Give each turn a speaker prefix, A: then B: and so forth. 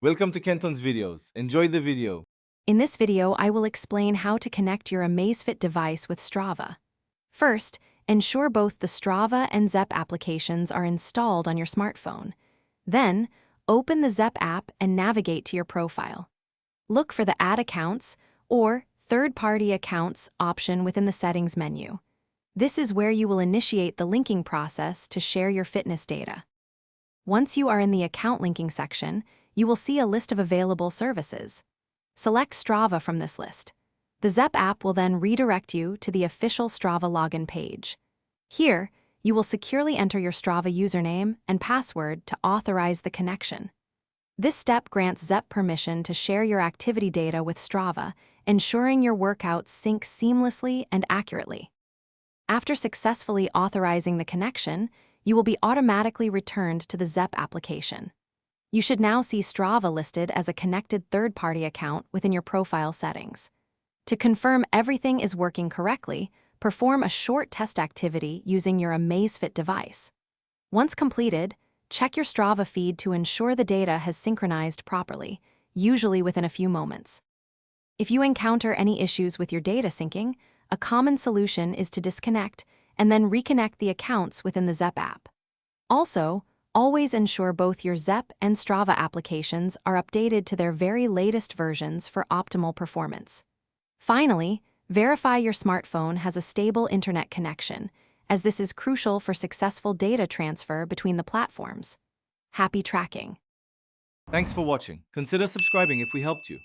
A: Welcome to Kenton's videos. Enjoy the video.
B: In this video, I will explain how to connect your Amazfit device with Strava. First, ensure both the Strava and Zepp applications are installed on your smartphone. Then, open the Zepp app and navigate to your profile. Look for the Add Accounts or Third-Party Accounts option within the Settings menu. This is where you will initiate the linking process to share your fitness data. Once you are in the Account Linking section, you will see a list of available services. Select Strava from this list. The Zepp app will then redirect you to the official Strava login page. Here, you will securely enter your Strava username and password to authorize the connection. This step grants Zepp permission to share your activity data with Strava, ensuring your workouts sync seamlessly and accurately. After successfully authorizing the connection, you will be automatically returned to the Zepp application. You should now see Strava listed as a connected third-party account within your profile settings. To confirm everything is working correctly, perform a short test activity using your Amazfit device. Once completed, check your Strava feed to ensure the data has synchronized properly, usually within a few moments. If you encounter any issues with your data syncing, a common solution is to disconnect and then reconnect the accounts within the Zepp app. Also, always ensure both your Zepp and Strava applications are updated to their very latest versions for optimal performance. Finally, verify your smartphone has a stable internet connection, as this is crucial for successful data transfer between the platforms. Happy tracking!
A: Thanks for watching. Consider subscribing if we helped you.